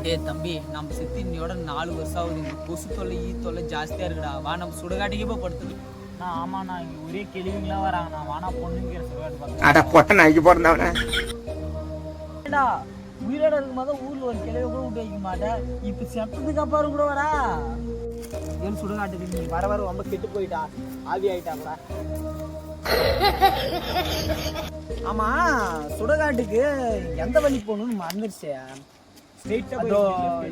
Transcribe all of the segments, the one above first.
ஏ தம்பி, நம்ம செத்து இன்னையோட 4 வருஷம் ஆகுது. இந்த கொசு தொல்லை ஈ தொல்லை ஜாஸ்தியாக இருக்குடா. வா நம்ம சுடுகாட்டுக்கே போய் படுத்துது. நான் ஆமாண்ணா, இங்கே ஒரே கேள்விங்களாம் வராங்கண்ணா. வானா பொண்ணுங்கிற சுடுகாட்டு பார்க்க. அட பொட்ட நாய்க்கு பிறந்தவனே. ஏடா உயிரோட இருக்கும்போது ஊரில் ஒரு கிளவி கூட விட்டு வைக்க மாட்டேன். இப்போ செத்ததுக்கு அப்புறம் கூட வரா ஏன் சுடுகாட்டுக்கு? நீ வர வர ரொம்ப கெட்டு போயிட்டா, ஆவி ஆயிட்டாங்களா? ஆமா, சுடுகாட்டுக்கு எந்த வழி போகணும்னு மறந்துடுச்சு.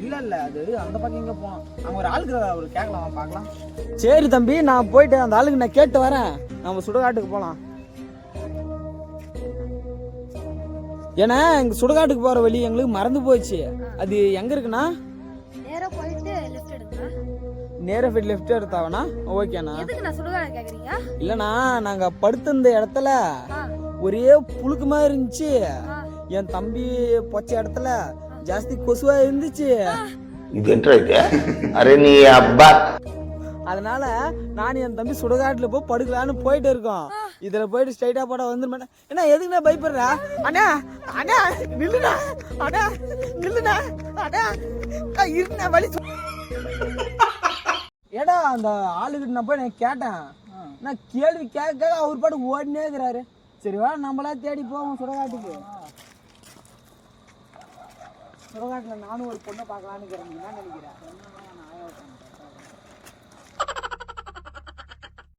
இல்ல இல்ல, அது அந்த பக்கம் எங்க போனோம். அங்க ஒரு ஆளுக்கு ஒரு கேட்கலாம், பார்க்கலாம். சரி தம்பி, நான் போயிட்டு அந்த ஆளுக்கு நான் கேட்டு வரேன். நம்ம சுடுகாட்டுக்கு போலாம். ஏன்னா எங்க சுடுகாட்டுக்கு போற வழி எங்களுக்கு மறந்து போச்சு. அது எங்க இருக்குன்னா நேரா போயிட்டு லெஃப்ட் எடுங்க. நேரா போய் லெஃப்ட் எடுத்தாவனா? ஓகேண்ணா. எதுக்கு நான் சுடுகாடு கேக்குறீங்க? இல்லண்ணா, நாங்க படுத்திருந்த இடத்துல ஒரே புழுக்கு மாதிரி இருந்துச்சு. என் தம்பி பொச்ச இடத்துல ஜாஸ்தி கொசுவா இருந்துச்சு. அதனால நான் என் தம்பி சுடுகாட்டுல போய் படுக்கலான்னு போயிட்டு இருக்கோம். இதுல போயிட்டு ஸ்ட்ரைட்டா போட வந்துருமாட்டேன். என்ன எதுக்குண்ணா பயப்படுற? அண்ணா அண்ணா நில்லுண்ணா, அண்ணா நில்லுண்ணா, அண்ணா இருண்ணா வலி. ஏடா அந்த ஆளுகிட்ட நான் போய் நான் கேட்டேன். நான் கேள்வி கேட்க அவர் பாட்டு ஓடினே இருக்கிறாரு. சரி வா, நம்மளா தேடி போவோம் சுடுகாட்டுக்கு. சுடுகாட்டுல நானும் ஒரு பொண்ணை பார்க்கலான்னு நினைக்கிறேன்.